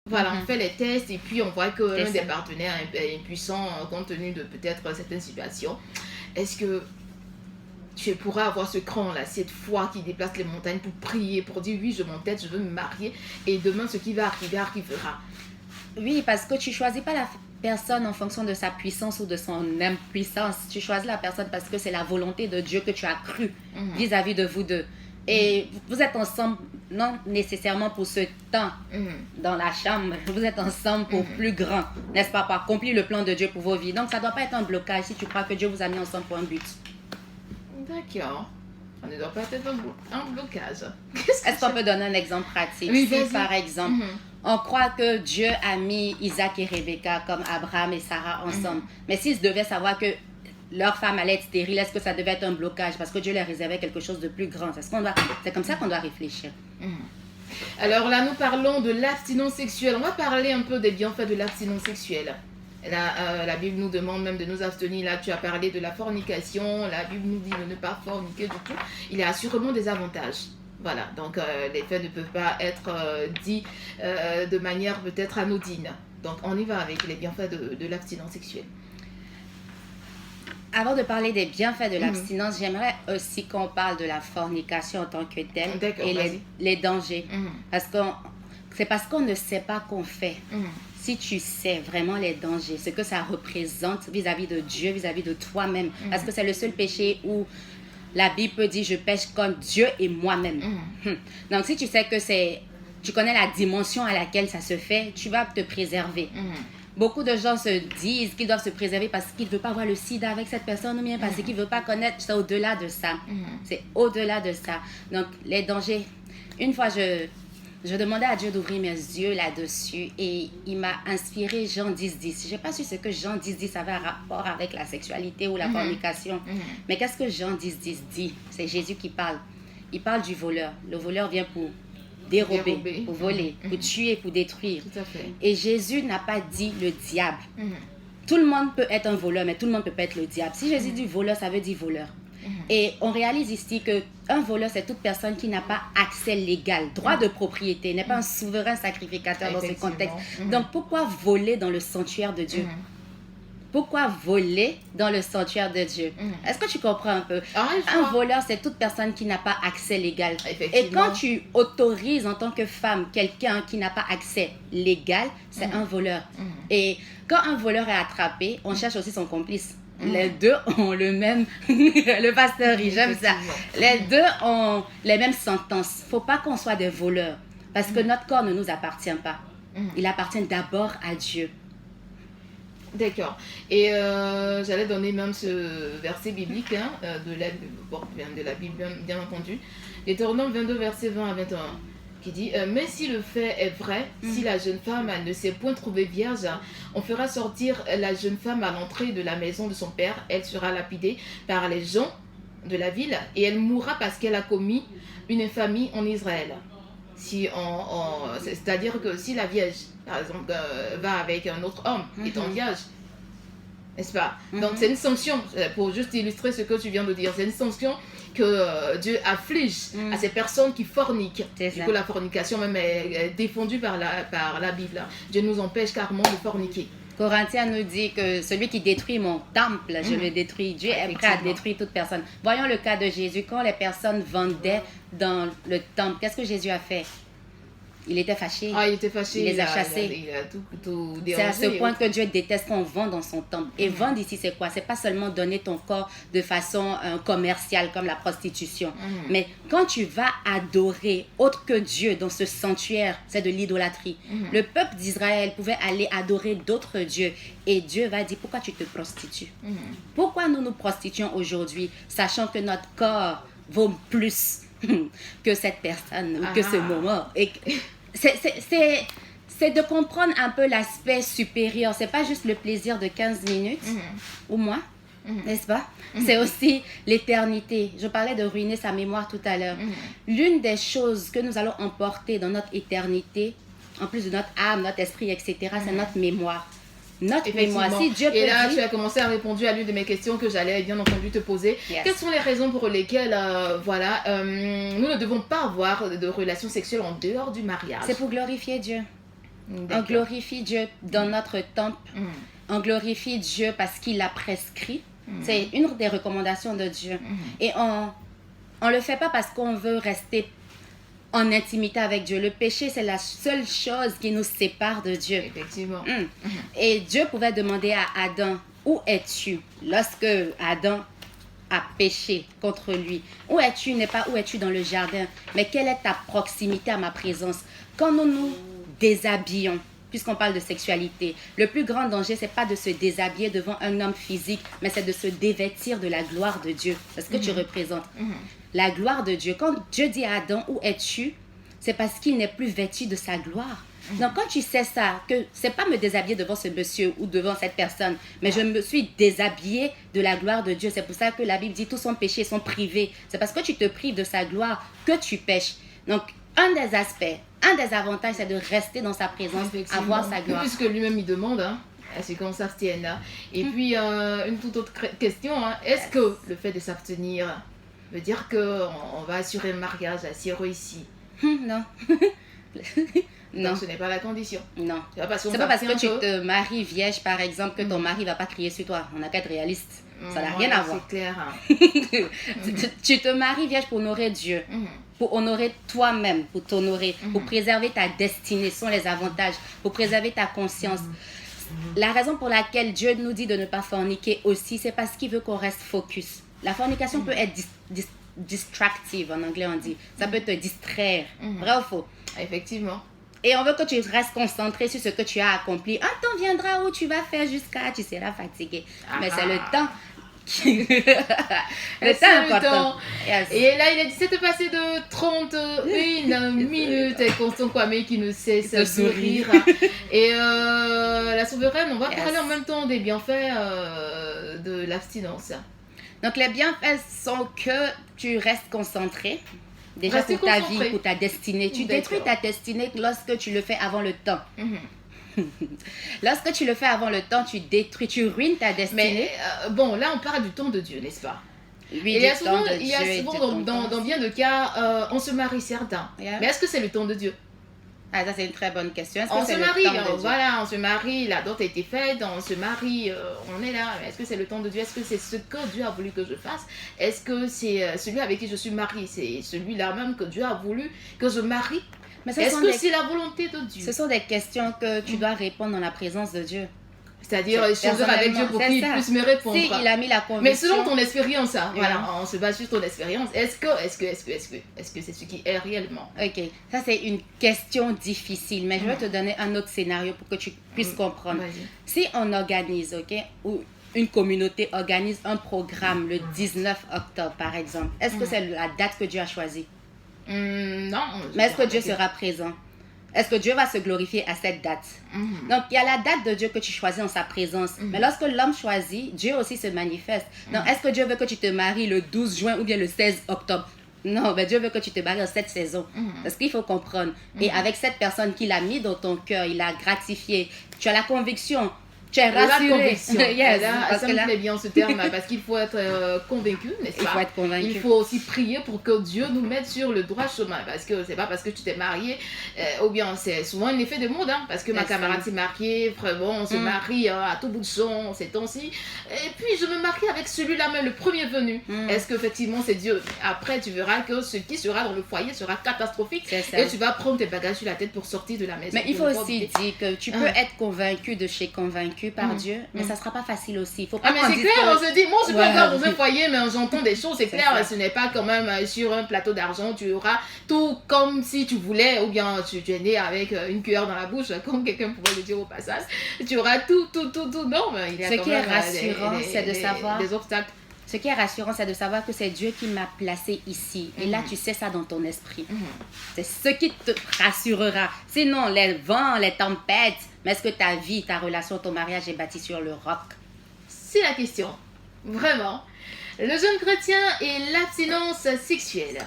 Voilà, on fait les tests et puis on voit que l'un des partenaires est impuissant compte tenu de peut-être certaines situations. Est-ce que tu pourras avoir ce cran-là, cette foi qui déplace les montagnes pour prier, pour dire oui, je m'entête, je veux me marier et demain ce qui va arriver arrivera? Oui, parce que tu choisis pas la personne en fonction de sa puissance ou de son impuissance. Tu choisis la personne parce que c'est la volonté de Dieu que tu as cru vis-à-vis de vous deux. Et vous êtes ensemble, non nécessairement pour ce temps dans la chambre, vous êtes ensemble pour plus grand, n'est-ce pas, pour accomplir le plan de Dieu pour vos vies. Donc ça ne doit pas être un blocage si tu crois que Dieu vous a mis ensemble pour un but. D'accord. Ça ne doit pas être un blocage. Est-ce qu'on peut donner un exemple pratique? Oui, si par exemple, on croit que Dieu a mis Isaac et Rebecca comme Abraham et Sarah ensemble, mais s'ils devaient savoir que leur femme allait être stérile, est-ce que ça devait être un blocage parce que Dieu leur réservait quelque chose de plus grand? C'est comme ça qu'on doit réfléchir. Alors là, nous parlons de l'abstinence sexuelle. On va parler un peu des bienfaits de l'abstinence sexuelle. Là, la Bible nous demande même de nous abstenir. Là, tu as parlé de la fornication. La Bible nous dit de ne pas forniquer du tout. Il y a sûrement des avantages. Voilà, donc les faits ne peuvent pas être dits de manière peut-être anodine. Donc on y va avec les bienfaits de l'abstinence sexuelle. Avant de parler des bienfaits de l'abstinence, j'aimerais aussi qu'on parle de la fornication en tant que telle et les dangers. C'est parce qu'on ne sait pas qu'on fait. Si tu sais vraiment les dangers, ce que ça représente vis-à-vis de Dieu, vis-à-vis de toi-même, parce que c'est le seul péché où la Bible peut dire je pêche contre Dieu et moi-même. Donc si tu sais que tu connais la dimension à laquelle ça se fait, tu vas te préserver. Beaucoup de gens se disent qu'ils doivent se préserver parce qu'ils ne veulent pas avoir le sida avec cette personne ou bien parce qu'ils ne veulent pas connaître. C'est au-delà de ça. C'est au-delà de ça. Donc, les dangers. Une fois, je demandais à Dieu d'ouvrir mes yeux là-dessus et il m'a inspiré Jean 10:10. Je n'ai pas su ce que Jean 10:10 avait un rapport avec la sexualité ou la fornication. Mais qu'est-ce que Jean 10:10 dit? C'est Jésus qui parle. Il parle du voleur. Le voleur vient pour dérober, pour voler, pour tuer, pour détruire. Tout à fait. Et Jésus n'a pas dit le diable. Tout le monde peut être un voleur, mais tout le monde ne peut pas être le diable. Si Jésus dit voleur, ça veut dire voleur. Et on réalise ici qu'un voleur, c'est toute personne qui n'a pas accès légal, droit de propriété, n'est pas un souverain sacrificateur dans ce contexte. Donc pourquoi voler dans le sanctuaire de Dieu? Pourquoi voler dans le sanctuaire de Dieu? Est-ce que tu comprends un peu? Un voleur, c'est toute personne qui n'a pas accès légal. Et quand tu autorises en tant que femme quelqu'un qui n'a pas accès légal, c'est un voleur. Et quand un voleur est attrapé, on cherche aussi son complice. Les deux ont le même... le pasteur, j'aime ça. Les deux ont les mêmes sentences. Il ne faut pas qu'on soit des voleurs. Parce que notre corps ne nous appartient pas. Il appartient d'abord à Dieu. D'accord. Et j'allais donner même ce verset biblique de la Bible, bien entendu. Deutéronome 22, verset 20 à 21, qui dit mais si le fait est vrai, si la jeune femme elle ne s'est point trouvée vierge, on fera sortir la jeune femme à l'entrée de la maison de son père. Elle sera lapidée par les gens de la ville et elle mourra parce qu'elle a commis une infamie en Israël. C'est-à-dire que si la vierge, par exemple, va avec un autre homme étant vierge, n'est-ce pas? Donc c'est une sanction, pour juste illustrer ce que tu viens de dire, c'est une sanction que Dieu afflige à ces personnes qui forniquent. Du coup, la fornication même est défendue par la Bible. Dieu nous empêche carrément de forniquer. Corinthiens nous dit que celui qui détruit mon temple, je le détruis. Dieu est prêt à détruire toute personne. Voyons le cas de Jésus. Quand les personnes vendaient dans le temple, qu'est-ce que Jésus a fait? Il était fâché. Il était fâché. Il les a chassés. Il a tout dérangé. C'est à ce point que Dieu déteste qu'on vend dans son temple. Et vendre ici, c'est quoi? C'est pas seulement donner ton corps de façon commerciale comme la prostitution. Mais quand tu vas adorer autre que Dieu dans ce sanctuaire, c'est de l'idolâtrie. Le peuple d'Israël pouvait aller adorer d'autres dieux. Et Dieu va dire, pourquoi tu te prostitues? Pourquoi nous nous prostituons aujourd'hui, sachant que notre corps vaut plus que cette personne ou que ce moment? Et c'est de comprendre un peu l'aspect supérieur. C'est pas juste le plaisir de 15 minutes ou moins, n'est-ce pas? C'est aussi l'éternité. Je parlais de ruiner sa mémoire tout à l'heure. L'une des choses que nous allons emporter dans notre éternité, en plus de notre âme, notre esprit, etc., c'est notre mémoire. Notre mémoire. Si Dieu et là, tu as commencé à répondre à l'une de mes questions que j'allais bien entendu te poser. Quelles sont les raisons pour lesquelles nous ne devons pas avoir de relations sexuelles en dehors du mariage? C'est pour glorifier Dieu. On glorifie Dieu dans notre temple. On glorifie Dieu parce qu'il l'a prescrit. C'est une des recommandations de Dieu. Et on ne le fait pas parce qu'on veut rester en intimité avec Dieu. Le péché, c'est la seule chose qui nous sépare de Dieu. Effectivement. Et Dieu pouvait demander à Adam, où es-tu? Lorsque Adam a péché contre lui. Où es-tu n'est pas où es-tu dans le jardin, mais quelle est ta proximité à ma présence? Quand nous nous déshabillons, puisqu'on parle de sexualité, le plus grand danger, c'est pas de se déshabiller devant un homme physique, mais c'est de se dévêtir de la gloire de Dieu. Parce que tu représentes la gloire de Dieu. Quand Dieu dit à Adam, où es-tu? C'est parce qu'il n'est plus vêtu de sa gloire. Donc, quand tu sais ça, que c'est pas me déshabiller devant ce monsieur ou devant cette personne, mais je me suis déshabillée de la gloire de Dieu. C'est pour ça que la Bible dit tous son péché sont privés. C'est parce que tu te prives de sa gloire que tu pèches. Donc, un des aspects, un des avantages, c'est de rester dans sa présence, avoir sa gloire. Puisque lui-même, il demande à ce qu'on s'abstienne. Et puis, une toute autre question, est-ce que le fait de s'abstenir veut dire qu'on va assurer un mariage assez réussi? Non. Non, ce n'est pas la condition. Non. C'est pas parce que tu te maries vierge, par exemple, que ton mari ne va pas crier sur toi. On n'a qu'à être réaliste. Ça n'a rien à voir. C'est clair. Tu te maries vierge pour honorer Dieu, pour honorer toi-même, pour t'honorer, pour préserver ta destinée. Ce sont les avantages. Pour préserver ta conscience. La raison pour laquelle Dieu nous dit de ne pas forniquer aussi, c'est parce qu'il veut qu'on reste focus. La fornication peut être distractive, en anglais on dit. Ça peut te distraire. Vrai ou faux? Effectivement. Et on veut que tu restes concentré sur ce que tu as accompli. Un temps viendra où tu vas faire jusqu'à... Tu seras fatigué. Mais c'est le temps. Le temps important. Yes. Et là, il a dit, c'est passé de 31 minutes avec Constant Kwame qui ne cesse de sourire. Et la souveraine, on va parler en même temps des bienfaits de l'abstinence. Donc, les bienfaits sont que tu restes concentré. Déjà pour ta vie, pour ta destinée. Tu détruis ta destinée lorsque tu le fais avant le temps. Lorsque tu le fais avant le temps, tu détruis, tu ruines ta destinée. Mais bon, là on parle du temps de Dieu, n'est-ce pas? Oui, il y a souvent dans bien de cas, on se marie certains. Mais est-ce que c'est le temps de Dieu? Ah, ça c'est une très bonne question. On se marie, voilà, on se marie, la dot a été faite, on se marie, on est là. Est-ce que c'est le temps de Dieu? Est-ce que c'est ce que Dieu a voulu que je fasse? Est-ce que c'est celui avec qui je suis mariée? C'est celui-là même que Dieu a voulu que je marie? Est-ce que c'est la volonté de Dieu? Ce sont des questions que tu dois répondre dans la présence de Dieu. C'est-à-dire échanger avec Dieu pour qu'il puisse me répondre. Si il a mis la conviction. Mais selon ton expérience, voilà, on se base sur ton expérience. Est-ce que c'est ce qui est réellement? Ok, ça c'est une question difficile, mais je vais te donner un autre scénario pour que tu puisses comprendre. Si on organise, ou une communauté organise un programme le 19 octobre par exemple, est-ce que c'est la date que Dieu a choisie? Non. Mais est-ce que Dieu sera présent? Est-ce que Dieu va se glorifier à cette date? Donc, il y a la date de Dieu que tu choisis en sa présence. Mais lorsque l'homme choisit, Dieu aussi se manifeste. Donc, est-ce que Dieu veut que tu te maries le 12 juin ou bien le 16 octobre? Non, mais Dieu veut que tu te maries en cette saison. Parce qu'il faut comprendre. Et avec cette personne qu'il a mis dans ton cœur, il a gratifié. Tu as la conviction. Tu es rassuré. La conviction. Yes, ça me plaît bien ce terme, parce qu'il faut être convaincu, n'est-ce pas? Il faut être convaincu. Il faut aussi prier pour que Dieu nous mette sur le droit chemin, parce que c'est pas parce que tu t'es marié, ou bien c'est souvent un effet de mode, parce que ma camarade s'est mariée, vraiment, on se marie à tout bout de champ ces temps-ci, et puis je me marie avec celui-là même, le premier venu. Est-ce qu'effectivement c'est Dieu? Après, tu verras que ce qui sera dans le foyer sera catastrophique, et tu vas prendre tes bagages sur la tête pour sortir de la maison. Mais il faut aussi dire que tu peux être convaincu de chez convaincu par Dieu, mais ça sera pas facile aussi. Faut pas mais c'est clair, on se dit, moi je peux encore dans un foyer, mais j'entends des choses, c'est clair, ce n'est pas quand même sur un plateau d'argent, tu auras tout comme si tu voulais, ou bien tu es né avec une cuillère dans la bouche, comme quelqu'un pourrait le dire au passage, tu auras tout, non, mais il y a quand même rassurant, c'est de savoir des obstacles. Ce qui est rassurant, c'est de savoir que c'est Dieu qui m'a placé ici. Et là, tu sais ça dans ton esprit. C'est ce qui te rassurera. Sinon, les vents, les tempêtes, mais est-ce que ta vie, ta relation, ton mariage est bâti sur le roc? C'est la question. Vraiment. Le jeune chrétien et l'abstinence sexuelle.